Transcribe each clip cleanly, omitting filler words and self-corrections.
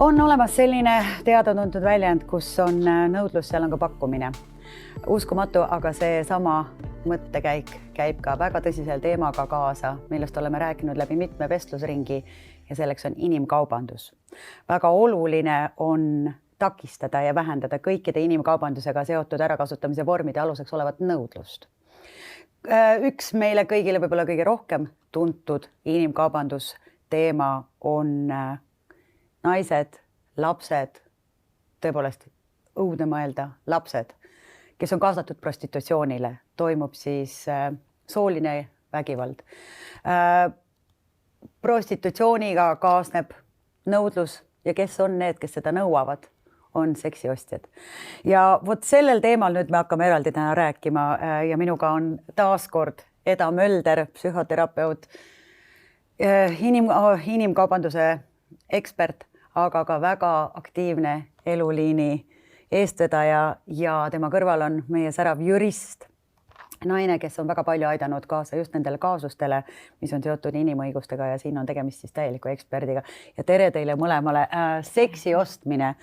On olemas selline teada-tuntud väljend, kus on nõudlus, seal on ka pakkumine. Uskumatu, aga see sama mõttekäik käib ka väga tõsisel teemaga kaasa, millest oleme rääkinud läbi mitme vestlusringi ja selleks on inimkaubandus. Väga oluline on takistada ja vähendada kõikide inimkaubandusega seotud ärakasutamise vormide aluseks olevat nõudlust. Üks meile kõigile võib-olla kõige rohkem tuntud inimkaubandus teema on naised, lapsed, tõepoolest õudne mõelda, lapsed, kes on kaasatud prostitutsioonile, toimub siis sooline vägivald. Prostitutsiooniga kaasneb nõudlus ja kes on need, kes seda nõuavad, on seksiostjad. Ja vot sellel teemal nüüd me hakkame eraldi täna rääkima ja minuga on taaskord Eda Mölder, psühhoterapeut, inimkaubanduse ekspert, aga ka väga aktiivne eluliini eestvedaja ja tema kõrval on meie särav jurist, naine, kes on väga palju aidanud kaasa just nendele kaasustele, mis on seotud inimõigustega ja siin on tegemist siis täieliku eksperdiga. Ja tere teile mõlemale. Seksi ostmine,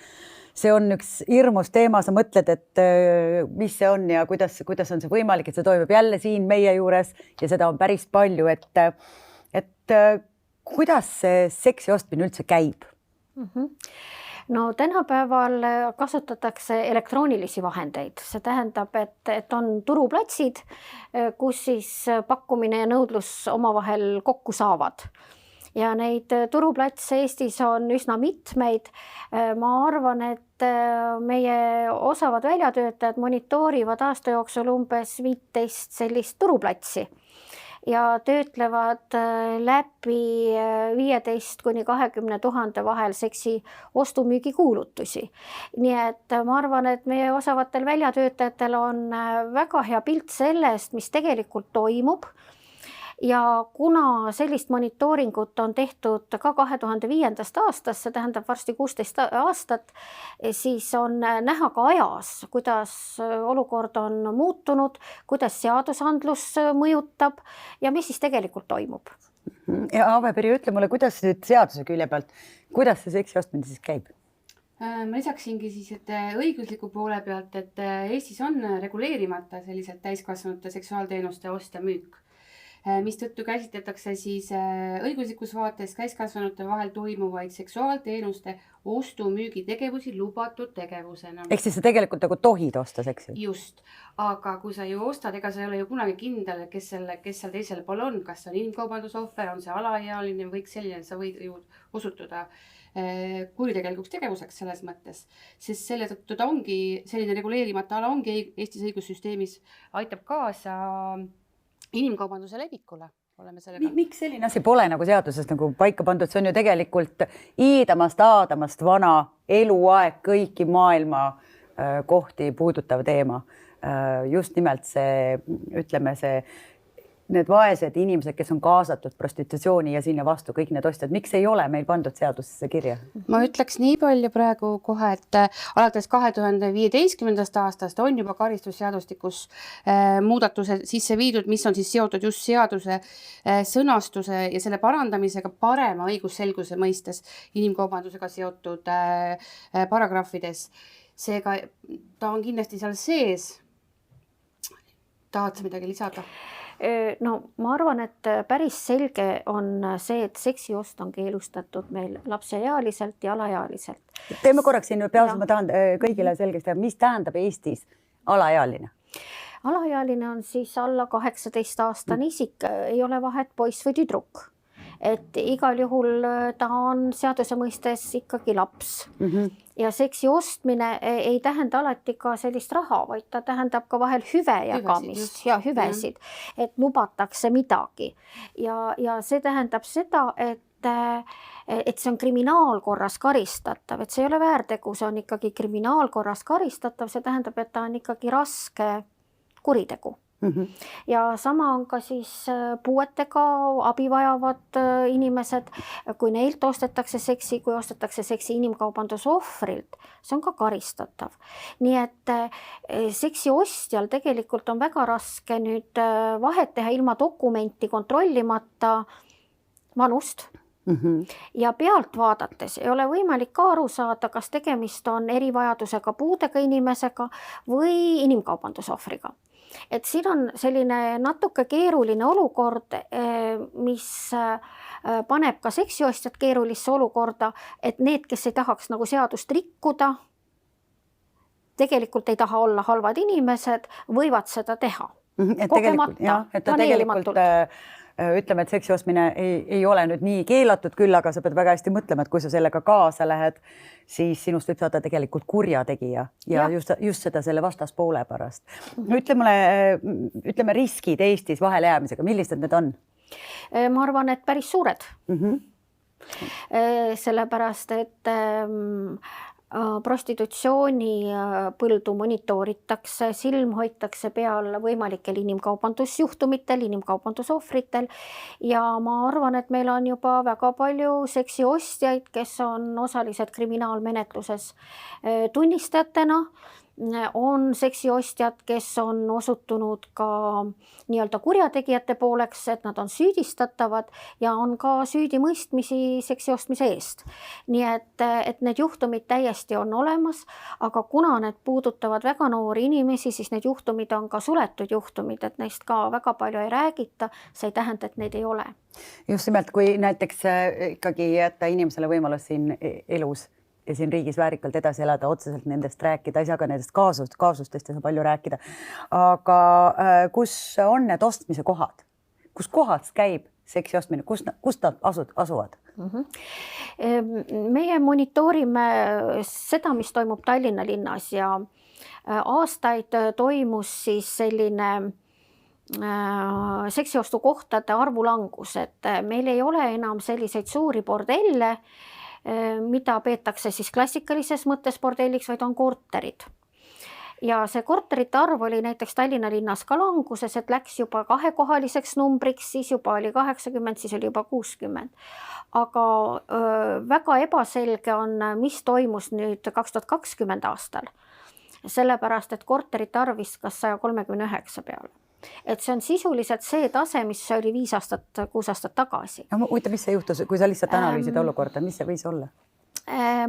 see on üks hirmus teema, sa mõtled, et mis see on ja kuidas on see võimalik, et see toimub jälle siin meie juures ja seda on päris palju, et kuidas see seksi ostmine üldse käib? No tänapäeval kasutatakse elektroonilisi vahendeid. See tähendab, et on turuplatsid, kus siis pakkumine ja nõudlus omavahel kokku saavad. Ja neid turuplatse Eestis on üsna mitmeid. Ma arvan, et meie osavad väljatöötajad monitoorivad aasta jooksul umbes 15 sellist turuplatsi ja töötlevad läbi 15 kuni 20 000 vahel seksi ostumüügi kuulutusi. Nii et ma arvan, et meie osavatel väljatöötajatel on väga hea pilt sellest, mis tegelikult toimub. Ja kuna sellist monitooringut on tehtud ka 2005. aastast, see tähendab varsti 16 aastat, siis on näha ka ajas, kuidas olukord on muutunud, kuidas seadusandlus mõjutab ja mis siis tegelikult toimub. Ja Ave-Peri, ütle mulle, kuidas nüüd seaduse külje pealt, kuidas see seksi ostmine siis käib? Ma lisaksingi siis, et õigusliku poole pealt, et Eestis on reguleerimata sellised täiskasvanute seksuaalteenuste ost ja müük, mis tõttu käsitletakse siis õiguslikus vaates täiskasvanute vahel toimuvaid seksuaalteenuste ostu-müügi tegevusi lubatud tegevusena. Ehk siis sa tegelikult nagu tohid osta seksi? Just, aga kui sa ju ostad, ega sa ei ole ju kunagi kindel, kes seal teisel pool on, kas see on inimkaubandusohver, on see alaealine või selline, sa võid ju osutuda kuritegelikuks tegevuseks selles mõttes, sest selle tõttu ta ongi selline reguleerimata ala ongi Eestis õigussüsteemis, aitab kaasa inimkaubanduse levikule. Miks selline asi pole nagu seaduses nagu paika pandud? See on ju tegelikult aadamast vana eluaeg kõiki maailma kohti puudutav teema. Just nimelt see, ütleme need vaesed inimesed, kes on kaasatud prostitutsiooni ja sinna vastu kõik need ostjad. Miks ei ole meil pandud seadusesse kirja? Ma ütleks nii palju praegu kohe, et alates 2015. aastast on juba karistusseadustikus muudatused sisse viidud, mis on siis seotud just seaduse sõnastuse ja selle parandamisega parema õigusselguse mõistes inimkaubandusega seotud paragrahvides. Seega ta on kindlasti seal sees. Tahad sa midagi lisada? No ma arvan, et päris selge on see, et seksiost on keelustatud meil lapseealiselt ja alaealiselt. Teeme korraks siin peas, ma tahan kõigile selgeks teha, mis tähendab Eestis alaealine? Alaealine on siis alla 18-aastane isik, ei ole vahet poiss või tüdruk. Et igal juhul ta on seaduse mõistes ikkagi laps. Ja seksi ostmine ei tähenda alati ka sellist raha, vaid ta tähendab ka vahel hüve jagamist ja hüvesid, et lubatakse midagi. Ja see tähendab seda, et see on kriminaalkorras karistatav, et see ei ole väärtegu, see on ikkagi kriminaalkorras karistatav, see tähendab, et ta on ikkagi raske kuritegu. Ja sama on ka siis puuetega abi vajavad inimesed, kui neilt ostetakse seksi, kui ostetakse seksi inimkaubanduse ohvrilt, see on ka karistatav. Nii et seksi ostjal tegelikult on väga raske nüüd vahet teha ilma dokumenti kontrollimata vanust ja pealt vaadates ei ole võimalik ka aru saada, kas tegemist on erivajadusega puudega inimesega või inimkaubandusohvriga. Et siin on selline natuke keeruline olukord, mis paneb ka seksiostjad keerulisse olukorda, et need, kes ei tahaks nagu seadust rikkuda, tegelikult ei taha olla halvad inimesed, võivad seda teha. Kogemata, planeerimatult. Ütleme, et seksi ostmine ei ole nüüd nii keelatud küll, aga sa pead väga hästi mõtlema, et kui sa sellega kaasa lähed, siis sinust võib saada tegelikult kurjategija ja just seda selle vastaspoole pärast. Ütleme riskid Eestis vahele jäämisega, millised need on? Ma arvan, et päris suured. Sellepärast, et prostitutsiooni põldu monitooritakse, silm hoitakse peal võimalikel inimkaubandusjuhtumitel, inimkaubandusohvritel ja ma arvan, et meil on juba väga palju seksiostjaid, kes on osalised kriminaalmenetluses tunnistajatena, on seksiostjad, kes on osutunud ka nii-öelda kurjategijate pooleks, et nad on süüdistatavad ja on ka süüdimõistmisi seksi ostmise eest. Nii et need juhtumid täiesti on olemas, aga kuna need puudutavad väga noori inimesi, siis need juhtumid on ka suletud juhtumid, et neist ka väga palju ei räägita, see ei tähenda, et neid ei ole. Just nimelt, kui näiteks ikkagi jätta inimesele võimalus siin elus ja siin riigis väärikalt edasi elada, otseselt nendest rääkida, ei saa ka nendest kaasustest ei saa palju rääkida. Aga kus on need ostmise kohad? Kus kohad käib seksi ostmine? Kus nad asuvad? Meie monitoorime seda, mis toimub Tallinna linnas ja aastaid toimus siis selline seksiostukohtade arvu langus, et meil ei ole enam selliseid suuri bordelle, mida peetakse siis klassikalises mõttes bordelliks, vaid on korterid. Ja see korterite arv oli näiteks Tallinna linnas ka languses, et läks juba 2-kohaliseks numbriks, siis juba oli 80, siis oli juba 60. Aga väga ebaselge on, mis toimus nüüd 2020 aastal. Sellepärast, et korterite arv viskas 139 peale. Et see on sisuliselt see tase, mis oli 6 aastat tagasi. Uita, mis see juhtus, kui sa lihtsalt analüüsid olukorda, mis see võis olla?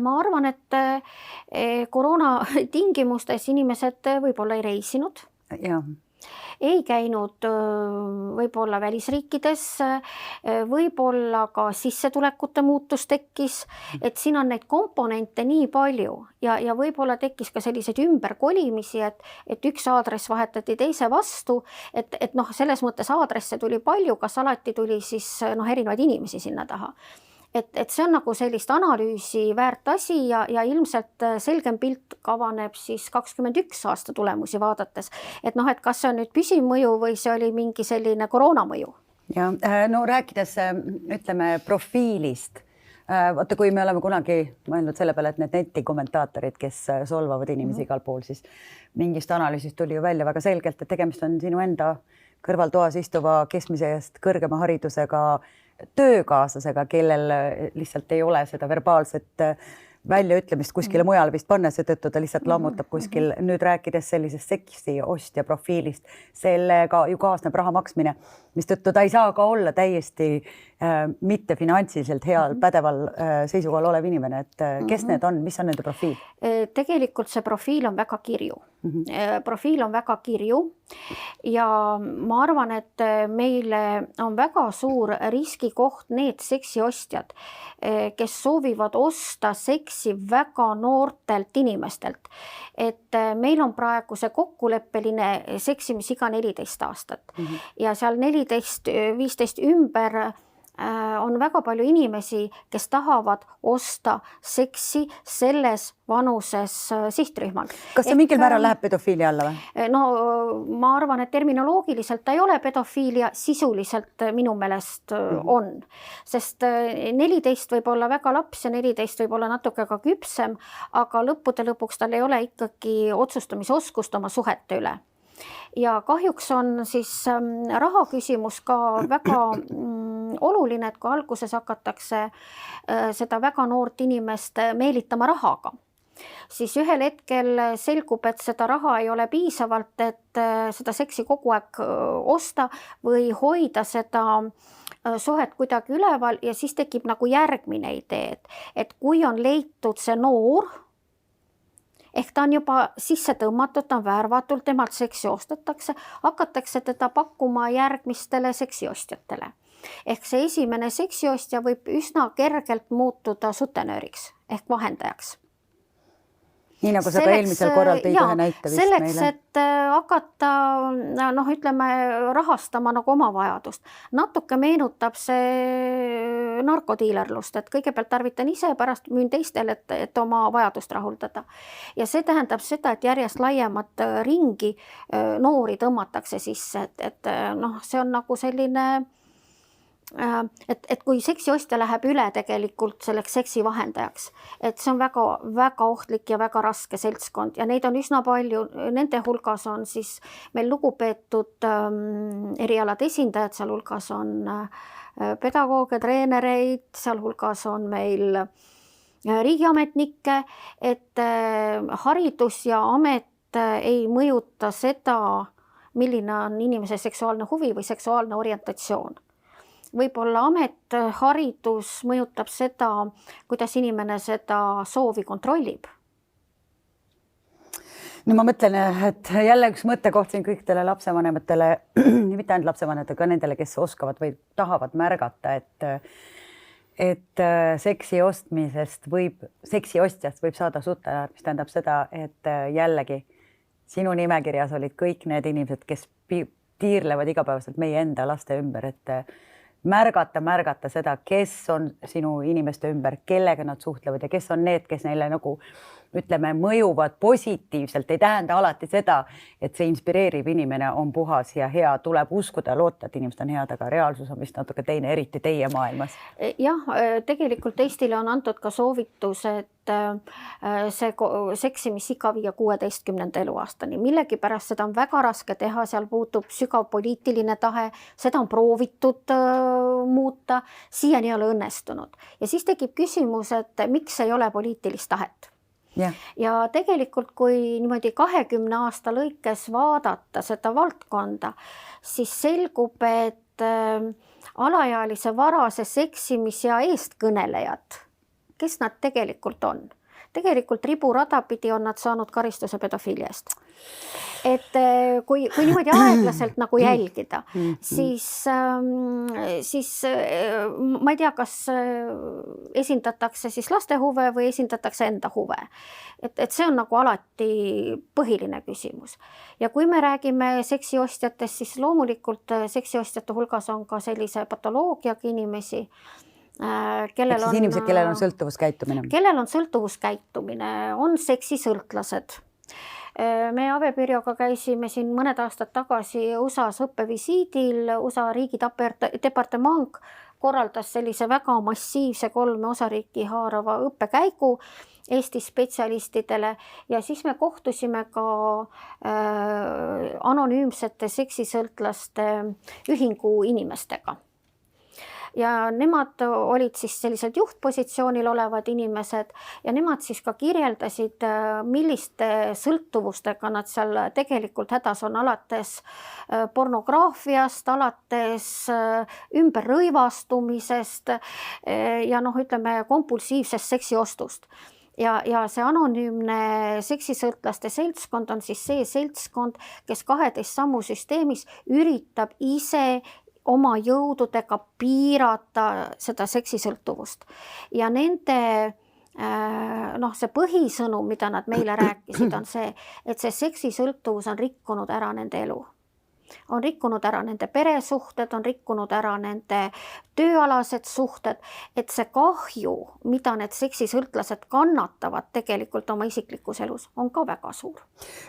Ma arvan, et koroona tingimustes inimesed võib-olla ei reisinud. Ei käinud võib-olla välisriikides, võib-olla ka sissetulekute muutus tekkis, et siin on neid komponente nii palju ja võib-olla tekkis ka selliseid ümberkolimisi, et üks aadress vahetati teise vastu, et selles mõttes aadresse tuli palju, kas alati tuli siis erinevaid inimesi sinna taha. Et see on nagu sellist analüüsi väärt asi ja ilmselt selgem pilt kavaneb siis 21 aasta tulemusi vaadates. Et kas see on nüüd püsimõju või see oli mingi selline koroonamõju? Ja, rääkides, ütleme, profiilist. Vaata, kui me oleme kunagi mõelnud selle peale, et need netikommentaatorid, kes solvavad inimesi igal pool, siis mingist analüüsist tuli ju välja väga selgelt, et tegemist on sinu enda kõrvaltoas istuva keskmisest kõrgema haridusega töökaaslasega, kellel lihtsalt ei ole seda verbaalset väljaütlemist kuskile mujale vist panna, seetõttu ta lihtsalt lammutab kuskil. Nüüd rääkides sellisest seksi ostja profiilist, sellega ju kaasneb raha maksmine, mis tõttu ta ei saa ka olla täiesti mitte finantsiliselt heal pädeval seisukohal olev inimene, et kes need on, mis on nende profiil? Tegelikult see profiil on väga kirju. Profiil on väga kirju ja ma arvan, et meile on väga suur riskikoht need seksiostjad, kes soovivad osta seksi väga noortelt inimestelt. Et meil on praegu see kokkuleppeline seksimisiga 14 aastat ja seal 14-15 ümber on väga palju inimesi, kes tahavad osta seksi selles vanuses sihtrühmal. Kas see mingil määral läheb pedofiilia alla või? Ma arvan, et terminoloogiliselt ta ei ole pedofiilia, sisuliselt minu meelest on. Sest 14 võib olla väga laps ja 14 võib olla natuke ka küpsem, aga lõppude lõpuks tal ei ole ikkagi otsustamisoskust oma suhete üle. Ja kahjuks on siis raha küsimus ka väga oluline, et kui alguses hakatakse seda väga noort inimest meelitama rahaga, siis ühel hetkel selgub, et seda raha ei ole piisavalt, et seda seksi kogu aeg osta või hoida seda suhet kuidagi üleval ja siis tekib nagu järgmine idee, et kui on leitud see noor, ehk ta on juba sisse tõmmatud, ta on värvatud, temalt seksi ostetakse, hakatakse teda pakkuma järgmistele seksiostjatele. Ehk see esimene seksiostja võib üsna kergelt muutuda sutenööriks ehk vahendajaks. Nii nagu sa ka eelmisel korral tõid ühe näite vist selleks, meile. et hakata ütleme, rahastama nagu oma vajadust. Natuke meenutab see narkodiilerlust, et kõigepealt tarvitan ise, pärast müün teistele, et oma vajadust rahuldada. Ja see tähendab seda, et järjest laiemat ringi noori tõmmatakse sisse, et see on nagu selline, et kui seksiostja läheb üle tegelikult selleks seksivahendajaks, et see on väga, väga ohtlik ja väga raske seltskond ja neid on üsna palju, nende hulgas on siis meil lugupeetud erialade esindajad, seal hulgas on pedagooge, treenereid, seal hulgas on meil riigiametnikke, et haridus ja amet ei mõjuta seda, milline on inimese seksuaalne huvi või seksuaalne orientatsioon. Võib-olla amet, haridus mõjutab seda, kuidas inimene seda soovi kontrollib. No ma mõtlen, et jälle üks mõttekoht siin kõikidele lapsevanematele, mitte ainult lapsevanematele, ka nendele, kes oskavad või tahavad märgata, et seksi ostmisest seksiostjast võib saada sutenöör, mis tähendab seda, et jällegi sinu nimekirjas olid kõik need inimesed, kes tiirlevad igapäevaselt meie enda laste ümber, et märgata seda, kes on sinu inimeste ümber, kellega nad suhtlevad ja kes on need, kes neile nagu ütleme, mõjuvad positiivselt, ei tähenda alati seda, et see inspireeriv inimene on puhas ja hea, tuleb uskuda ja loota, et inimesed on head, aga reaalsus on vist natuke teine, eriti teie maailmas. Jah, tegelikult Eestile on antud ka soovitus, et see seksimisiga viia 16. eluaastani. Millegipärast seda on väga raske teha, seal puutub sügav poliitiline tahe, seda on proovitud muuta, siiani ei ole õnnestunud. Ja siis tekib küsimus, et miks ei ole poliitilist tahet? Ja tegelikult, kui niimoodi 20 aasta lõikes vaadata seda valdkonda, siis selgub, et alaealise varase seksimise eestkõnelejad, kes nad tegelikult on? Tegelikult riburada pidi on nad saanud karistuse pedofiilia eest. Et kui niimoodi aeglaselt nagu jälgida, siis ma ei tea, kas esindatakse siis laste huve või esindatakse enda huve. Et see on nagu alati põhiline küsimus. Ja kui me räägime seksiostjatest, siis loomulikult seksiostjate hulgas on ka sellise patoloogiaga inimesi, kellel on sõltuvuskäitumine. Kellel on sõltuvuskäitumine, on seksisõltlased. Me Avepirjoga käisime siin mõned aastad tagasi USA-s õppevisiidil, USA riigidepartement korraldas sellise väga massiivse 3 osariiki haarava õppekäigu Eesti spetsialistidele ja siis me kohtusime ka anonüümsete seksisõltlaste ühingu inimestega. Ja nemad olid siis sellised juhtpositsioonil olevad inimesed ja nemad siis ka kirjeldasid, milliste sõltuvustega nad seal tegelikult hädas on, alates pornograafiast, alates ümberrõivastumisest ja ütleme kompulsiivsest seksiostust. Ja see anonüümne seksisõltlaste seltskond on siis see seltskond, kes 12 sammu süsteemis üritab ise oma jõududega piirata seda seksisõltuvust. Ja nende see põhisõnum, mida nad meile rääkisid, on see, et see seksisõltuvus on rikkunud ära nende elu. On rikkunud ära nende peresuhted, on rikkunud ära nende tööalased suhted, et see kahju, mida need seksisõltlased kannatavad tegelikult oma isiklikus elus, on ka väga suur.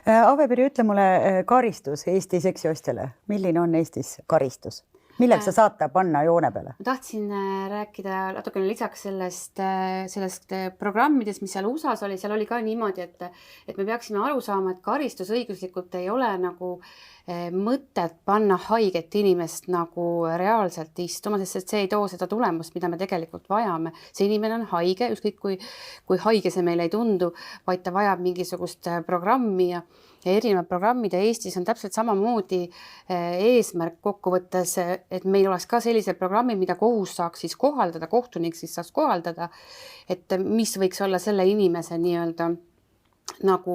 Avepiri, ütle mulle karistus Eesti seksiostjale. Milline on Eestis karistus? Milleks sa saate panna joone peale? Ma tahtsin rääkida natukene lisaks sellest programmidest, mis seal USA-s oli, seal oli ka niimoodi, et me peaksime aru saama, et karistusõiguslikult ei ole nagu mõtet panna haiget inimest nagu reaalselt istuma, sest see ei too seda tulemust, mida me tegelikult vajame. See inimene on haige, ükskõik kui haige see meile ei tundu, vaid ta vajab mingisugust programmi ja erinevad programmid ja Eestis on täpselt samamoodi eesmärk kokkuvõttes, et meil oleks ka sellised programmid, mida kohus saaks siis kohaldada, kohtunik siis saaks kohaldada, et mis võiks olla selle inimese nii-öelda nagu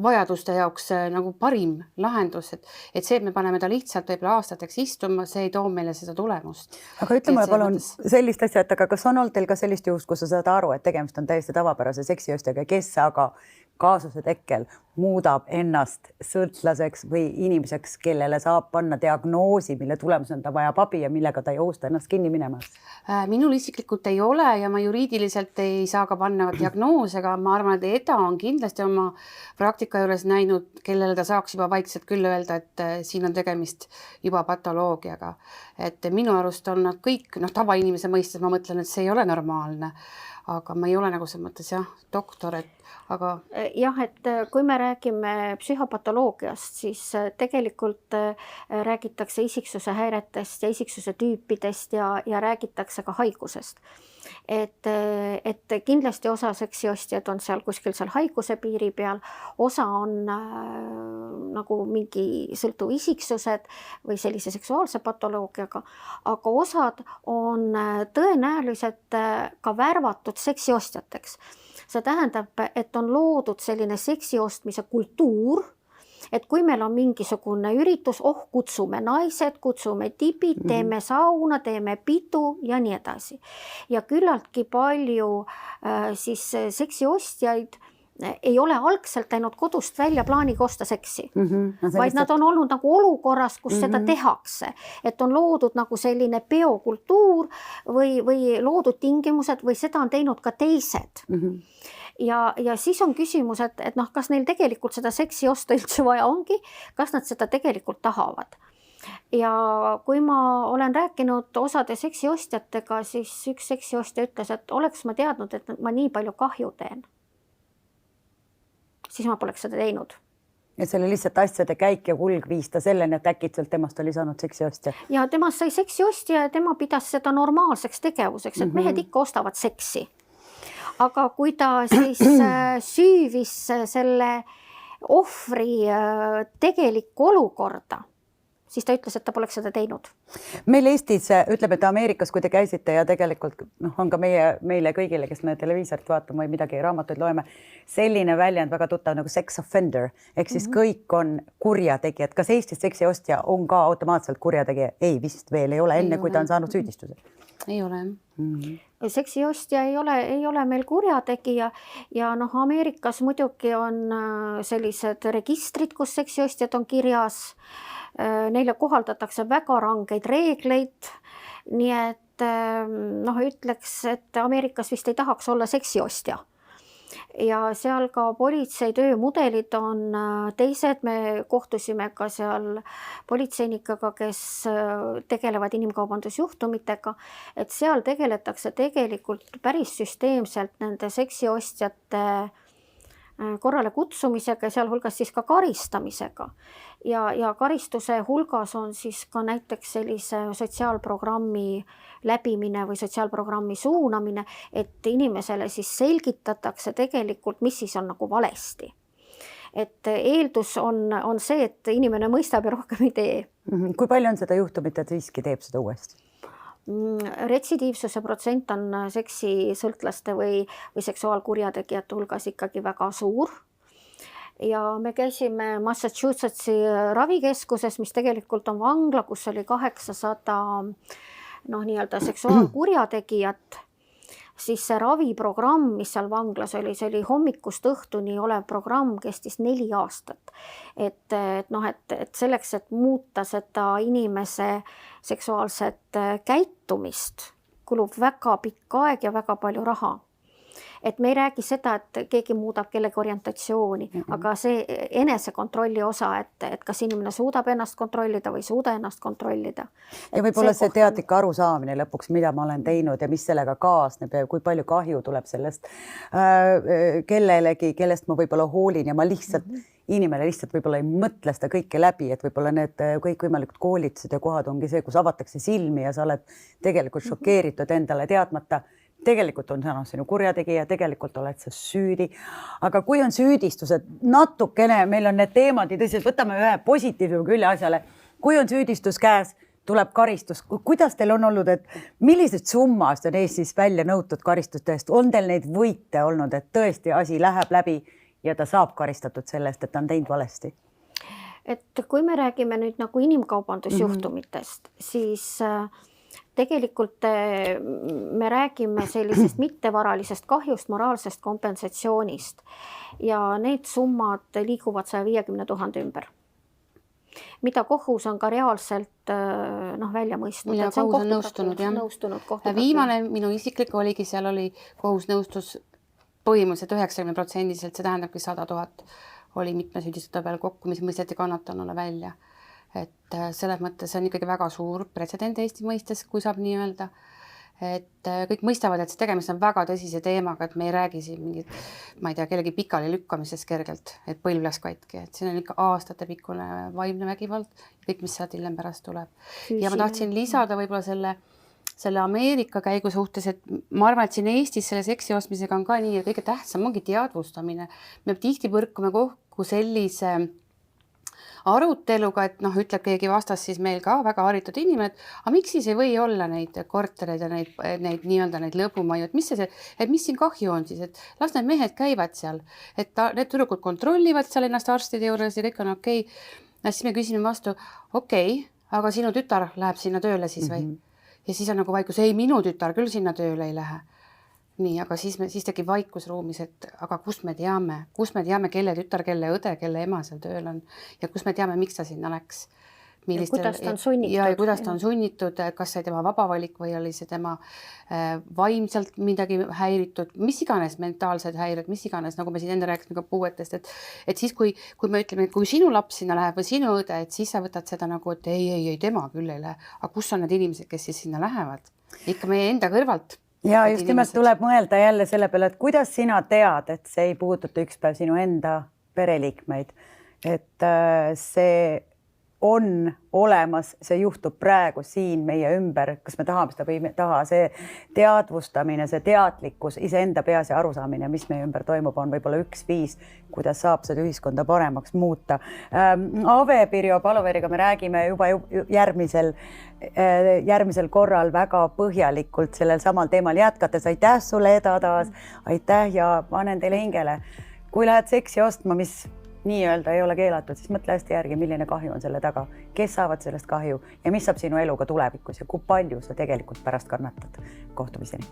vajaduste jaoks nagu parim lahendus, et see, et me paneme ta lihtsalt võib-olla aastateks istuma, see ei too meile seda tulemust. Aga ütle mulle palun sellist asja, et aga kas on olnud teil ka sellist juhust, kus sa saad aru, et tegemist on täiesti tavapärase seksiostjaga, kes aga kaasuse tekkel muudab ennast sõltlaseks või inimeseks, kellele saab panna diagnoosi, mille tulemusena ta vajab abi ja millega ta ei ohusta ennast kinni minemas? Minul isiklikult ei ole ja ma juriidiliselt ei saa ka panna diagnoose, aga ma arvan, et EDA on kindlasti oma praktika juures näinud, kellele ta saaks juba vaikselt küll öelda, et siin on tegemist juba patoloogiaga. Et minu arust on nad kõik, tavainimese mõistes ma mõtlen, et see ei ole normaalne, aga ma ei ole nagu selles mõttes doktor, aga jah, et kui me räägime psühhopatoloogiast, siis tegelikult räägitakse isiksuse häiretest ja isiksuse tüüpidest ja räägitakse ka haigusest. Et kindlasti osa seksiostjad on seal kuskil seal haiguse piiri peal, osa on nagu mingi sõltuv isiksused või sellise seksuaalse patoloogiaga, aga osad on tõenäoliselt ka värvatud seksiostjateks. See tähendab, et on loodud selline seksiostmise kultuur, et kui meil on mingisugune üritus, kutsume naised, kutsume tipid, teeme sauna, teeme pidu ja nii edasi. Ja küllaltki palju siis seksiostjaid ei ole algselt läinud kodust välja plaaniga osta seksi, vaid nad on olnud nagu olukorras, kus seda tehakse, et on loodud nagu selline peokultuur või loodud tingimused või seda on teinud ka teised. Ja siis on küsimus, et kas neil tegelikult seda seksi osta üldse vaja ongi, kas nad seda tegelikult tahavad. Ja kui ma olen rääkinud osade seksiostjatega, siis üks seksiostja ütles, et oleks ma teadnud, et ma nii palju kahju teen, siis ma poleks seda teinud. Ja selle lihtsalt asjade käik ja kulg viis ta selleni, et äkitselt temast oli saanud seksiostja. Ja temast sai seksiostja ja tema pidas seda normaalseks tegevuseks, et mehed ikka ostavad seksi. Aga kui ta siis süüvis selle ohvri tegelikku olukorda, siis ta ütles, et ta poleks seda teinud. Meil Eestis, ütleme, et Ameerikas, kui te käisite ja tegelikult on ka meile kõigile, kes me televiisorit vaatame või midagi raamatuid loeme, selline väljend väga tuttav nagu sex offender, ehk siis kõik on kurjategijad. Kas Eestis seksiostja on ka automaatselt kurjategija? Ei, vist veel ei ole, enne kui ta on saanud süüdistuse. Ei ole. Seksiostja ei ole meil kurjategija ja Ameerikas muidugi on sellised registrid, kus seksiostjad on kirjas. Neile kohaldatakse väga rangeid reegleid, nii et ütleks, et Ameerikas vist ei tahaks olla seksiostja. Ja seal ka politsei töömudelid on teised, me kohtusime ka seal politseinikega, kes tegelevad inimkaubandusjuhtumitega, et seal tegeletakse tegelikult päris süsteemselt nende seksiostjate korrale kutsumisega ja sealhulgas siis ka karistamisega. Ja karistuse hulgas on siis ka näiteks sellise sotsiaalprogrammi läbimine või sotsiaalprogrammi suunamine, et inimesele siis selgitatakse tegelikult, mis siis on nagu valesti. Et eeldus on see, et inimene mõistab ja rohkem ei tee. Kui palju on seda juhtumit, et siiski teeb seda uuesti? Retsidiivsuse protsent on seksisõltlaste või seksuaalkurjategijate hulgas ikkagi väga suur. Ja me käisime Massachusettsi ravikeskuses, mis tegelikult on vangla, kus oli 800 nii-öelda seksuaalkurjategijat. Siis see raviprogramm, mis seal vanglas oli, see oli hommikust õhtuni olev programm, kestis 4 aastat. Et selleks, et muuta seda inimese seksuaalset käitumist, kulub väga pikk aeg ja väga palju raha. Et me ei räägi seda, et keegi muudab kellegi orientatsiooni, aga see enesekontrolli osa, et kas inimene suudab ennast kontrollida või ei suuda ennast kontrollida. Ja võib-olla see teadlik arusaamine lõpuks, mida ma olen teinud ja mis sellega kaasneb ja kui palju kahju tuleb sellest kellelegi, kellest ma võib-olla hoolin ja ma lihtsalt, inimene lihtsalt võib-olla ei mõtle seda kõike läbi, et võib-olla need kõikvõimalikud koolitused ja kohad ongi see, kus avatakse silmi ja sa oled tegelikult šokeeritud endale teadmata. tegelikult on sa sinu kurjategija, tegelikult oled sa süüdi. Aga kui on süüdistused natukene, meil on need teemad nii tõsiselt, võtame ühe positiivse külje asjale. Kui on süüdistus käes, tuleb karistus. Kuidas teil on olnud, et millised summast on Eestis välja nõutud karistuste eest? On teil neid võite olnud, et tõesti asi läheb läbi ja ta saab karistatud sellest, et ta on teinud valesti? Et kui me räägime nüüd nagu inimkaubandusjuhtumitest, siis tegelikult me räägime sellisest mittevaralisest kahjust, moraalsest kompensatsioonist ja need summad liiguvad 150 000 ümber, mida kohus on ka reaalselt välja mõistnud. Mida kohus on nõustunud, jah. Viimane minu isiklik oligi, seal oli kohus nõustus põhimõtteliselt 90%, see tähendabki 100 000 oli mitme süüdistada peal kokku, mis mõisteti kannatanule välja. Et selles mõttes see on ikkagi väga suur pretsedent Eesti mõistes, kui saab nii öelda. Et kõik mõistavad, et see tegemist on väga tõsise teemaga, et me ei räägi siin mingit, ma ei tea, kellegi pikali lükkamisest kergelt, et põlv läks katki. Et siin on ikka aastate pikkune vaimne vägivald, kõik, mis sealt hiljem pärast tuleb. Ja ma tahtsin lisada võib-olla selle Ameerika käigu suhtes, et ma arvan, et siin Eestis selle seksi ostmisega on ka nii, et kõige tähtsam ongi teadvustamine. Me tihti põrkume kokku sellise aruteluga, et ütleb keegi vastas siis meil ka väga haritud inimene, et miks siis ei või olla neid kortereid ja neid nii-öelda neid lõbumaju, et mis siin kahju on siis, et las need mehed käivad seal, et need tüdrukud kontrollivad seal ennast arstide juures ja kõik on okei. Ja siis me küsime vastu, aga sinu tütar läheb sinna tööle siis või? Ja siis on nagu vaikus, ei, minu tütar küll sinna tööle ei lähe. Nii, aga siis tekib vaikus ruumis, et aga kust me teame, kelle tütar, kelle õde, kelle ema seal tööl on ja kust me teame, miks ta sinna läks. Kuidas ta on sunnitud. Ja kuidas ta on sunnitud, kas see tema vaba valik või oli see tema vaimselt midagi häiritud, mis iganes mentaalsed häired, mis iganes, nagu me siin enne rääkisime ka puuetest, et siis kui me ütleme, et kui sinu laps sinna läheb või sinu õde, et siis sa võtad seda nagu, et ei, tema küll ei lähe, aga kus on need inimesed, kes siis sinna lähevad? Ikka meie enda kõrvalt. Ja just nimelt tuleb mõelda jälle selle peale, et kuidas sina tead, et see ei puuduta üks päev sinu enda pereliikmeid, et see on olemas, see juhtub praegu siin meie ümber, kas me tahame seda või me taha, see teadvustamine, see teadlikkus, iseenda peas ja arusaamine, mis meie ümber toimub, on võib-olla üks viis, kuidas saab seda ühiskonda paremaks muuta. Ave Pirjo Paloveriga me räägime juba järgmisel korral väga põhjalikult sellel samal teemal jätkates. Aitäh sulle, Eda, taas. Aitäh ja panen teile hingele. Kui lähed seksi ostma, mis nii-öelda ei ole keelatud, siis mõtle hästi järgi, milline kahju on selle taga, kes saavad sellest kahju ja mis saab sinu eluga tulevikus ja kui palju sa tegelikult pärast kannatad. Kohtumiseni.